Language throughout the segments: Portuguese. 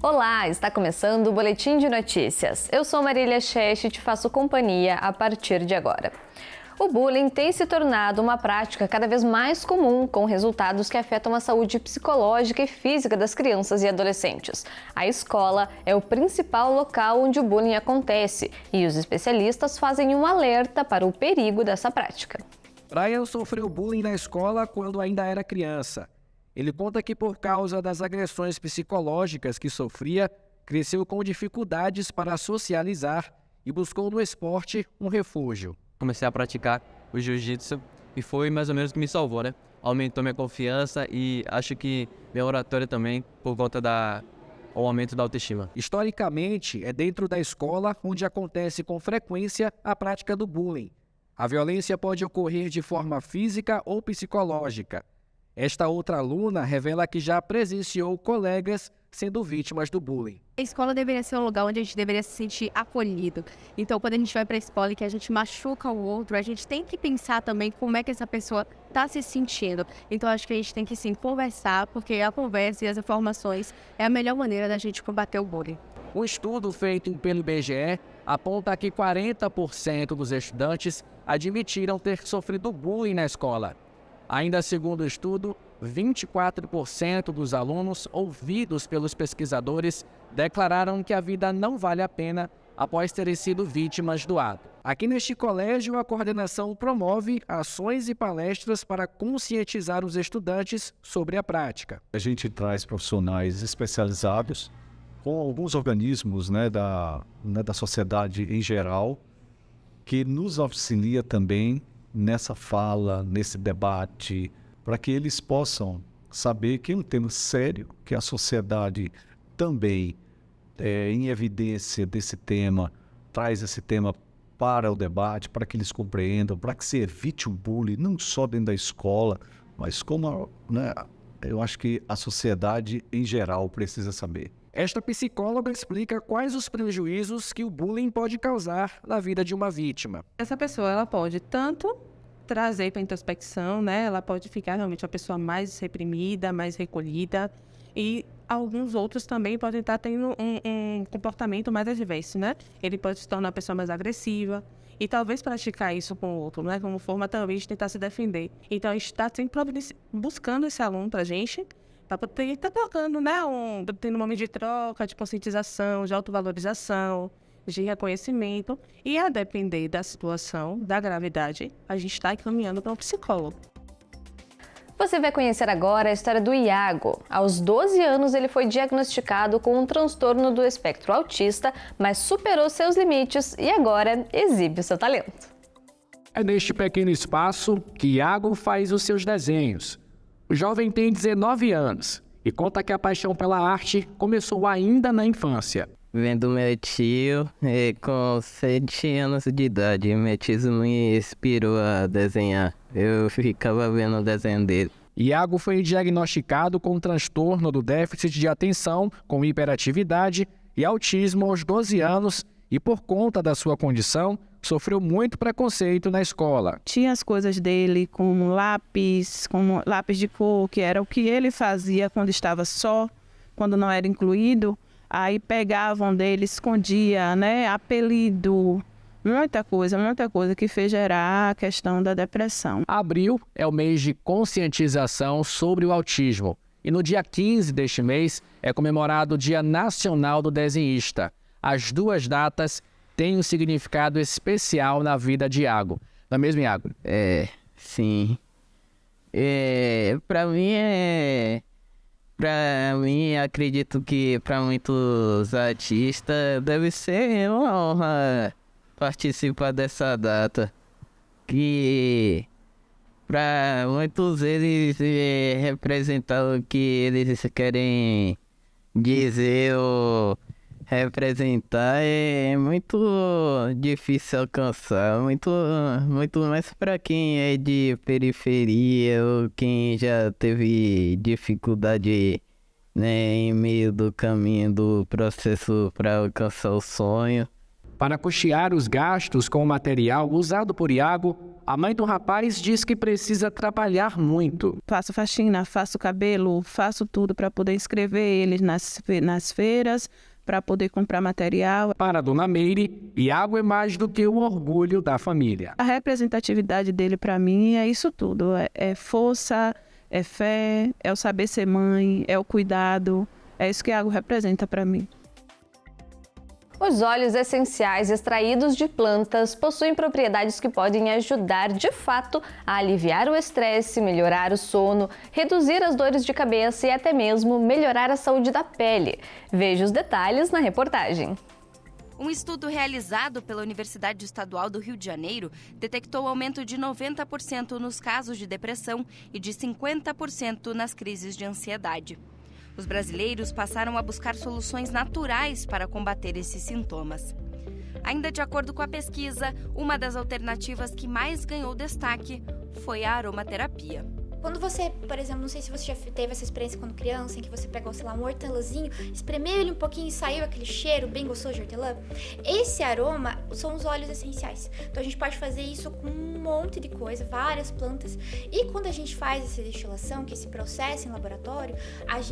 Olá, está começando o Boletim de Notícias. Eu sou Marília Schesch e te faço companhia a partir de agora. O bullying tem se tornado uma prática cada vez mais comum, com resultados que afetam a saúde psicológica e física das crianças e adolescentes. A escola é o principal local onde o bullying acontece e os especialistas fazem um alerta para o perigo dessa prática. Brian sofreu bullying na escola quando ainda era criança. Ele conta que por causa das agressões psicológicas que sofria, cresceu com dificuldades para socializar e buscou no esporte um refúgio. Comecei a praticar o jiu-jitsu e foi mais ou menos o que me salvou, né? Aumentou minha confiança e acho que minha oratória também por conta do aumento da autoestima. Historicamente, é dentro da escola onde acontece com frequência a prática do bullying. A violência pode ocorrer de forma física ou psicológica. Esta outra aluna revela que já presenciou colegas sendo vítimas do bullying. A escola deveria ser um lugar onde a gente deveria se sentir acolhido. Então, quando a gente vai para a escola e que a gente machuca o outro, a gente tem que pensar também como é que essa pessoa está se sentindo. Então, acho que a gente tem que sim conversar, porque a conversa e as informações é a melhor maneira da gente combater o bullying. Um estudo feito pelo IBGE aponta que 40% dos estudantes admitiram ter sofrido bullying na escola. Ainda segundo o estudo, 24% dos alunos ouvidos pelos pesquisadores declararam que a vida não vale a pena após terem sido vítimas do ato. Aqui neste colégio, a coordenação promove ações e palestras para conscientizar os estudantes sobre a prática. A gente traz profissionais especializados com alguns organismos da sociedade em geral que nos auxilia também nessa fala, nesse debate, para que eles possam saber que é um tema sério, que a sociedade também em evidência desse tema, traz esse tema para o debate, para que eles compreendam, para que se evite o bullying, não só dentro da escola, mas como eu acho que a sociedade em geral precisa saber. Esta psicóloga explica quais os prejuízos que o bullying pode causar na vida de uma vítima. Essa pessoa ela pode tanto trazer para a introspecção, né? Ela pode ficar realmente uma pessoa mais reprimida, mais recolhida, e alguns outros também podem estar tendo um comportamento mais adverso, né? Ele pode se tornar uma pessoa mais agressiva e talvez praticar isso com o outro, né? Como forma talvez de tentar se defender. Então a gente está sempre buscando esse aluno para a gente, para poder estar trocando, né? Tendo um momento de troca, de conscientização, de autovalorização, de reconhecimento. E a depender da situação, da gravidade, a gente está encaminhando para um psicólogo. Você vai conhecer agora a história do Iago. Aos 12 anos, ele foi diagnosticado com um transtorno do espectro autista, mas superou seus limites e agora exibe o seu talento. É neste pequeno espaço que Iago faz os seus desenhos. O jovem tem 19 anos e conta que a paixão pela arte começou ainda na infância. Vendo meu tio com 7 anos de idade, meu tio me inspirou a desenhar. Eu ficava vendo o desenho dele. Iago foi diagnosticado com transtorno do déficit de atenção, com hiperatividade e autismo aos 12 anos e, por conta da sua condição, sofreu muito preconceito na escola. Tinha as coisas dele como lápis de cor, que era o que ele fazia quando estava só, quando não era incluído. Aí pegavam dele, escondia, apelido, muita coisa que fez gerar a questão da depressão. Abril é o mês de conscientização sobre o autismo e no dia 15 deste mês é comemorado o Dia Nacional do Desenhista. As duas datas têm um significado especial na vida de Iago. Não é mesmo, Iago? Sim. Para mim, acredito que para muitos artistas deve ser uma honra participar dessa data. Que para muitos eles representar o que eles querem dizer ou representar é muito difícil alcançar, muito mais para quem é de periferia ou quem já teve dificuldade, em meio do caminho do processo para alcançar o sonho. Para custear os gastos com o material usado por Iago, A mãe do rapaz diz que precisa trabalhar muito. Faço faxina, faço cabelo, faço tudo para poder inscrever eles nas feiras, para poder comprar material. Para a dona Meire, Iago é mais do que o orgulho da família. A representatividade dele para mim é isso tudo. É força, é fé, é o saber ser mãe, é o cuidado. É isso que Iago representa para mim. Os óleos essenciais extraídos de plantas possuem propriedades que podem ajudar, de fato, a aliviar o estresse, melhorar o sono, reduzir as dores de cabeça e até mesmo melhorar a saúde da pele. Veja os detalhes na reportagem. Um estudo realizado pela Universidade Estadual do Rio de Janeiro detectou aumento de 90% nos casos de depressão e de 50% nas crises de ansiedade. Os brasileiros passaram a buscar soluções naturais para combater esses sintomas. Ainda de acordo com a pesquisa, uma das alternativas que mais ganhou destaque foi a aromaterapia. Quando você, por exemplo, não sei se você já teve essa experiência quando criança, em que você pegou, sei lá, um hortelãzinho, espremeu ele um pouquinho e saiu aquele cheiro bem gostoso de hortelã. Esse aroma são os óleos essenciais. Então a gente pode fazer isso com um monte de coisa, várias plantas. E quando a gente faz essa destilação, que esse processo em laboratório,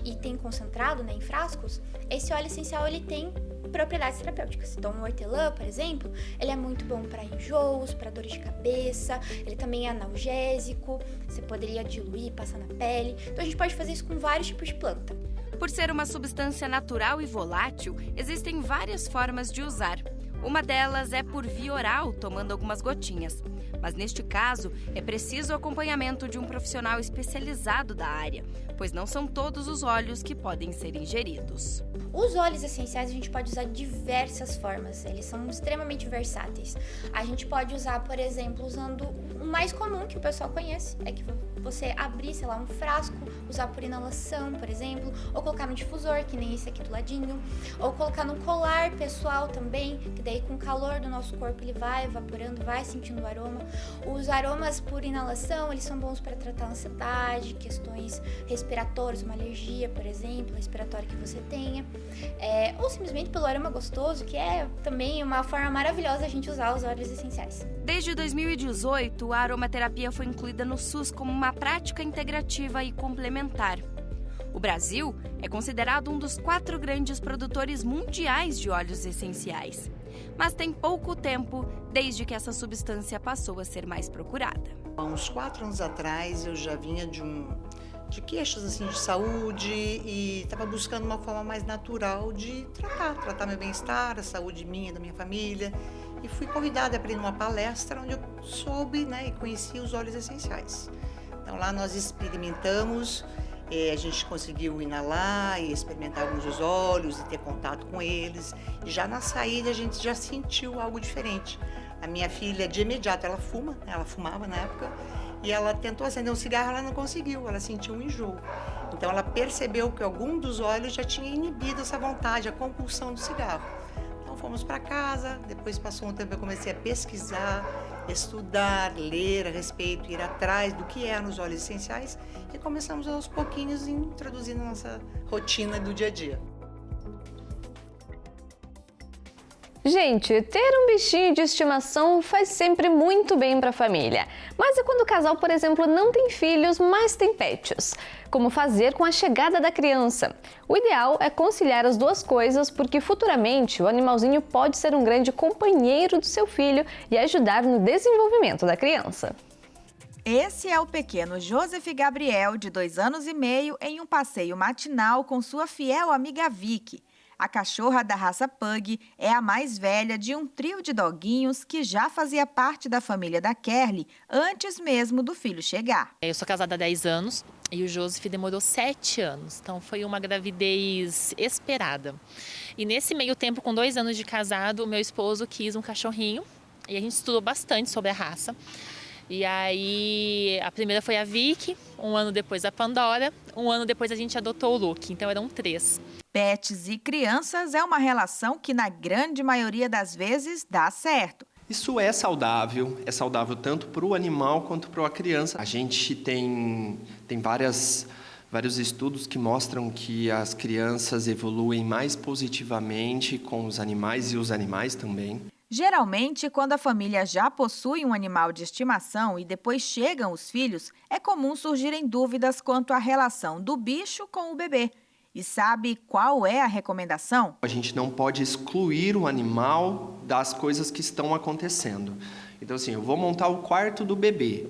e tem concentrado, né, em frascos, esse óleo essencial ele tem propriedades terapêuticas. Então, o hortelã, por exemplo, ele é muito bom para enjoos, para dores de cabeça, ele também é analgésico, você poderia diluir, passar na pele. Então, a gente pode fazer isso com vários tipos de planta. Por ser uma substância natural e volátil, existem várias formas de usar. Uma delas é por via oral, tomando algumas gotinhas. Mas neste caso, é preciso o acompanhamento de um profissional especializado da área, pois não são todos os óleos que podem ser ingeridos. Os óleos essenciais a gente pode usar de diversas formas, eles são extremamente versáteis. A gente pode usar, por exemplo, usando o mais comum que o pessoal conhece, é que você abrir, sei lá, um frasco, usar por inalação, por exemplo, ou colocar no difusor, que nem esse aqui do ladinho, ou colocar no colar pessoal também, que daí com o calor do nosso corpo ele vai evaporando, vai sentindo o aroma. Os aromas por inalação, eles são bons para tratar ansiedade, questões respiratórias, uma alergia, por exemplo, respiratória que você tenha, ou simplesmente pelo aroma gostoso, que é também uma forma maravilhosa de a gente usar os óleos essenciais. Desde 2018, a aromaterapia foi incluída no SUS como uma prática integrativa e complementar. O Brasil é considerado um dos 4 grandes produtores mundiais de óleos essenciais, mas tem pouco tempo desde que essa substância passou a ser mais procurada. Há uns 4 anos atrás eu já vinha de queixas assim, de saúde e estava buscando uma forma mais natural de tratar meu bem-estar, a saúde minha e da minha família. E fui convidada para ir numa palestra onde eu soube, né, e conheci os óleos essenciais. Então lá nós experimentamos, a gente conseguiu inalar e experimentar alguns dos óleos e ter contato com eles. E já na saída a gente já sentiu algo diferente. A minha filha, de imediato, ela fumava na época, e ela tentou acender um cigarro, ela não conseguiu, ela sentiu um enjoo. Então ela percebeu que algum dos óleos já tinha inibido essa vontade, a compulsão do cigarro. Então fomos para casa, depois passou um tempo, eu comecei a pesquisar, estudar, ler a respeito, ir atrás do que eram os óleos essenciais e começamos aos pouquinhos introduzindo na nossa rotina do dia a dia. Gente, ter um bichinho de estimação faz sempre muito bem para a família. Mas é quando o casal, por exemplo, não tem filhos, mas tem pets. Como fazer com a chegada da criança? O ideal é conciliar as duas coisas, porque futuramente o animalzinho pode ser um grande companheiro do seu filho e ajudar no desenvolvimento da criança. Esse é o pequeno Joseph Gabriel, de 2 anos e meio, em um passeio matinal com sua fiel amiga Vicky. A cachorra da raça Pug é a mais velha de um trio de doguinhos que já fazia parte da família da Kerly antes mesmo do filho chegar. Eu sou casada há 10 anos e o Joseph demorou 7 anos, então foi uma gravidez esperada. E nesse meio tempo, com 2 anos de casado, o meu esposo quis um cachorrinho e a gente estudou bastante sobre a raça. E aí, a primeira foi a Vicky, 1 ano depois a Pandora, 1 ano depois a gente adotou o Luke, então eram 3. Pets e crianças é uma relação que, na grande maioria das vezes, dá certo. Isso é saudável tanto para o animal quanto para a criança. A gente tem vários estudos que mostram que as crianças evoluem mais positivamente com os animais e os animais também. Geralmente, quando a família já possui um animal de estimação e depois chegam os filhos, é comum surgirem dúvidas quanto à relação do bicho com o bebê. E sabe qual é a recomendação? A gente não pode excluir o animal das coisas que estão acontecendo. Então, assim, eu vou montar o quarto do bebê.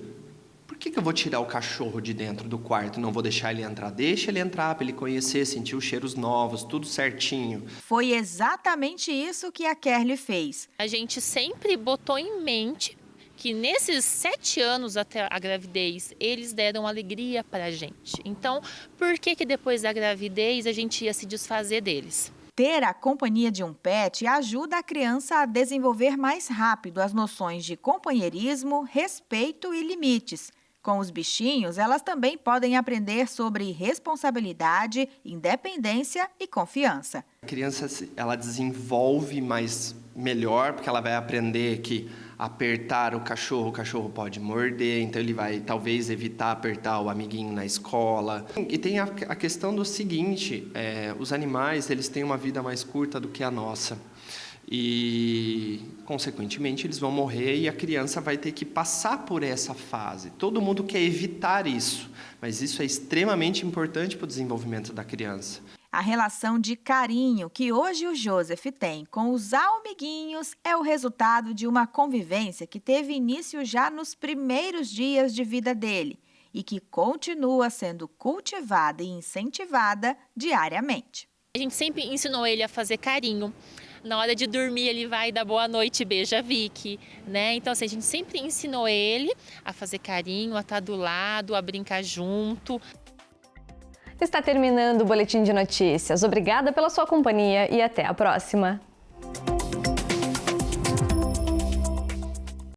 Por que eu vou tirar o cachorro de dentro do quarto? Não vou deixar ele entrar? Deixa ele entrar para ele conhecer, sentir os cheiros novos, tudo certinho. Foi exatamente isso que a Kerly fez. A gente sempre botou em mente que nesses 7 anos até a gravidez, eles deram alegria para a gente. Então, por que depois da gravidez a gente ia se desfazer deles? Ter a companhia de um pet ajuda a criança a desenvolver mais rápido as noções de companheirismo, respeito e limites. Com os bichinhos, elas também podem aprender sobre responsabilidade, independência e confiança. A criança, ela desenvolve melhor, porque ela vai aprender que apertar o cachorro pode morder, então ele vai talvez evitar apertar o amiguinho na escola. E tem a questão do seguinte, os animais, eles têm uma vida mais curta do que a nossa. E, consequentemente, eles vão morrer e a criança vai ter que passar por essa fase. Todo mundo quer evitar isso, mas isso é extremamente importante para o desenvolvimento da criança. A relação de carinho que hoje o Joseph tem com os amiguinhos é o resultado de uma convivência que teve início já nos primeiros dias de vida dele e que continua sendo cultivada e incentivada diariamente. A gente sempre ensinou ele a fazer carinho. Na hora de dormir, ele vai dar boa noite, beija a Vicky, né? Então, assim, a gente sempre ensinou ele a fazer carinho, a estar do lado, a brincar junto. Está terminando o Boletim de Notícias. Obrigada pela sua companhia e até a próxima.